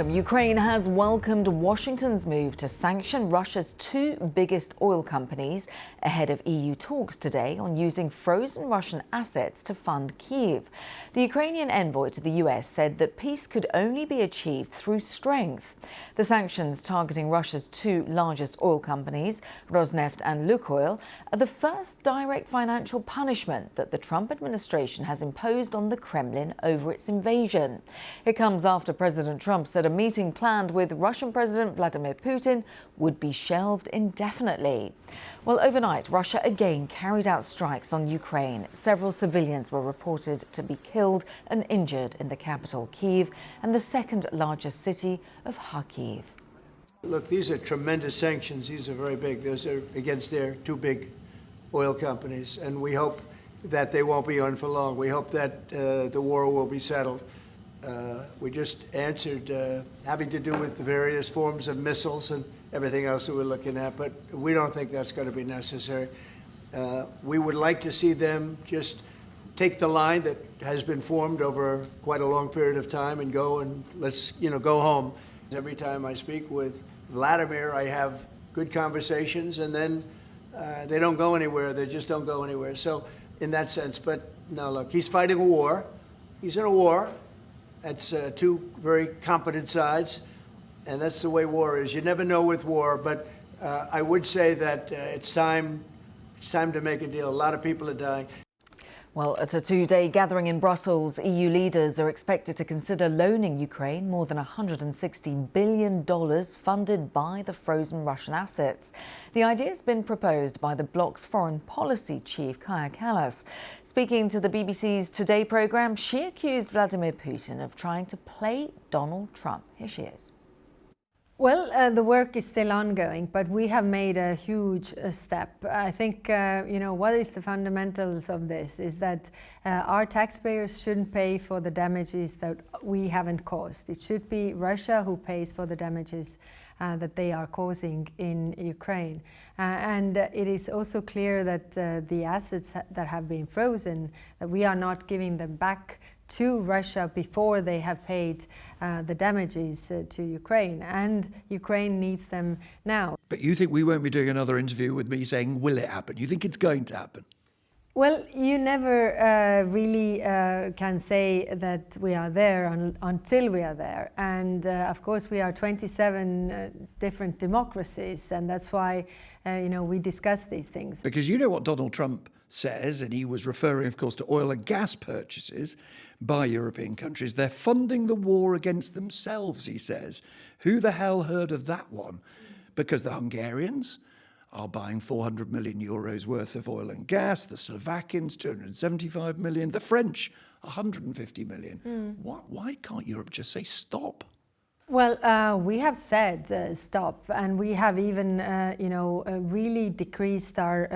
Ukraine has welcomed Washington's move to sanction Russia's two biggest oil companies ahead of EU talks today on using frozen Russian assets to fund Kyiv. The Ukrainian envoy to the US said that peace could only be achieved through strength. The sanctions targeting Russia's two largest oil companies, Rosneft and Lukoil, are the first direct financial punishment that the Trump administration has imposed on the Kremlin over its invasion. It comes after President Trump said a meeting planned with Russian President Vladimir Putin would be shelved indefinitely. Well, overnight, Russia again carried out strikes on Ukraine. Several civilians were reported to be killed and injured in the capital, Kyiv, and the second largest city of Kharkiv. Look, these are tremendous sanctions. These are very big. Those are against their two big oil companies, and we hope that they won't be on for long. We hope that the war will be settled. We just answered having to do with the various forms of missiles and everything else that we're looking at, but we don't think that's going to be necessary. We would like to see them just take the line that has been formed over quite a long period of time and go and let's, go home. Every time I speak with Vladimir, I have good conversations, and then they don't go anywhere. They just don't go anywhere. So in that sense, but no, look, he's fighting a war. He's in a war. That's two very competent sides, and that's the way war is. You never know with war, but I would say that it's time to make a deal. A lot of people are dying. Well, at a two-day gathering in Brussels, EU leaders are expected to consider loaning Ukraine more than $160 billion funded by the frozen Russian assets. The idea has been proposed by the bloc's foreign policy chief, Kaja Kallas. Speaking to the BBC's Today programme, she accused Vladimir Putin of trying to play Donald Trump. Here she is. Well, the work is still ongoing, but we have made a huge step. I think, what is the fundamentals of this is that our taxpayers shouldn't pay for the damages that we haven't caused. It should be Russia who pays for the damages that they are causing in Ukraine. And it is also clear that the assets that have been frozen, that we are not giving them back to Russia before they have paid the damages to Ukraine, and Ukraine needs them now. But you think we won't be doing another interview with me saying, will it happen? You think it's going to happen? Well, you never really can say that we are there until we are there. And of course, we are 27 different democracies, and that's why we discuss these things. Because you know what Donald Trump says, and he was referring, of course, to oil and gas purchases by European countries. They're funding the war against themselves, he says. Who the hell heard of that one? Because the Hungarians are buying 400 million euros worth of oil and gas, the Slovakians 275 million, the French 150 million. Why can't Europe just say stop? Well, we have said stop, and we have even, really decreased our,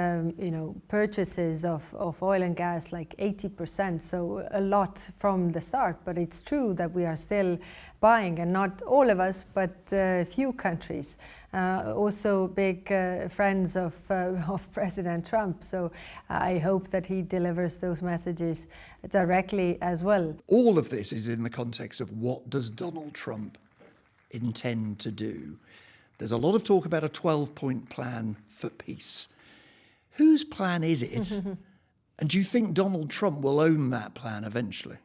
purchases of oil and gas like 80%, so a lot from the start. But it's true that we are still buying, and not all of us, but a few countries. Also big friends of President Trump. So I hope that he delivers those messages directly as well. All of this is in the context of what does Donald Trump intend to do. There's a lot of talk about a 12-point plan for peace. Whose plan is it? And do you think Donald Trump will own that plan eventually?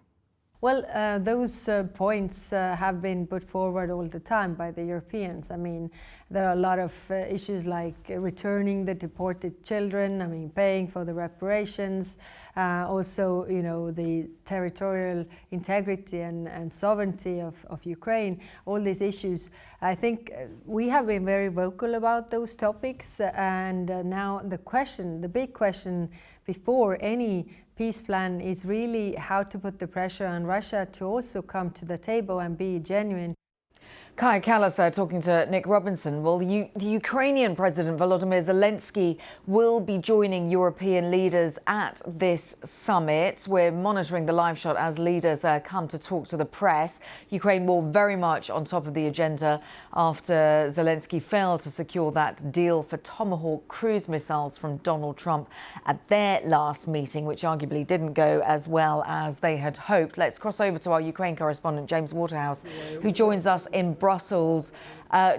Well, those points have been put forward all the time by the Europeans. I mean, there are a lot of issues like returning the deported children, paying for the reparations, also, the territorial integrity and sovereignty of Ukraine, all these issues. I think we have been very vocal about those topics, and now the big question before any peace plan is really how to put the pressure on Russia to also come to the table and be genuine. Kai Kallas there talking to Nick Robinson. Well, the Ukrainian President Volodymyr Zelensky will be joining European leaders at this summit. We're monitoring the live shot as leaders come to talk to the press. Ukraine will very much on top of the agenda after Zelensky failed to secure that deal for Tomahawk cruise missiles from Donald Trump at their last meeting, which arguably didn't go as well as they had hoped. Let's cross over to our Ukraine correspondent, James Waterhouse, who joins us in Brussels.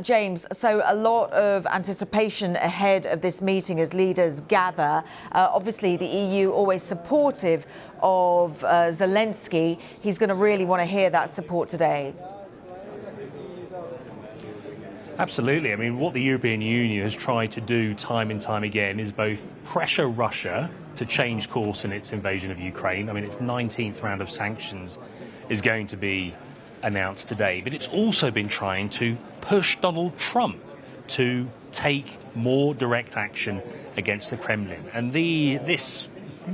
James, so a lot of anticipation ahead of this meeting as leaders gather. Obviously, the EU always supportive of Zelensky. He's going to really want to hear that support today. Absolutely. I mean, what the European Union has tried to do time and time again is both pressure Russia to change course in its invasion of Ukraine. I mean, its 19th round of sanctions is going to be announced today, but it's also been trying to push Donald Trump to take more direct action against the Kremlin. And this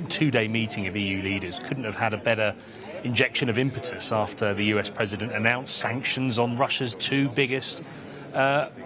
two-day meeting of EU leaders couldn't have had a better injection of impetus after the US president announced sanctions on Russia's two biggest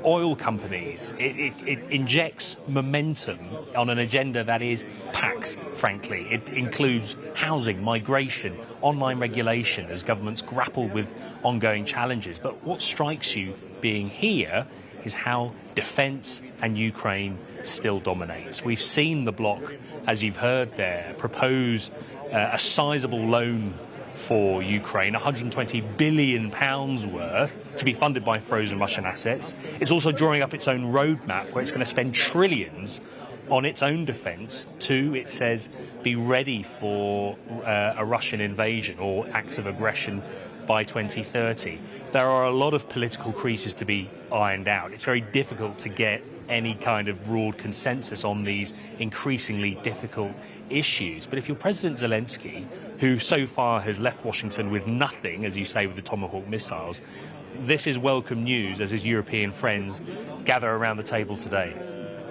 oil companies. It injects momentum on an agenda that is packed, frankly. It includes housing, migration, online regulation as governments grapple with ongoing challenges. But what strikes you being here is how defence and Ukraine still dominates. We've seen the bloc, as you've heard there, propose a sizable loan for Ukraine, £120 billion worth, to be funded by frozen Russian assets. It's also drawing up its own roadmap where it's going to spend trillions on its own defence to, it says, be ready for a Russian invasion or acts of aggression by 2030. There are a lot of political creases to be ironed out. It's very difficult to get any kind of broad consensus on these increasingly difficult issues. But if you're President Zelensky, who so far has left Washington with nothing, as you say, with the Tomahawk missiles, this is welcome news as his European friends gather around the table today.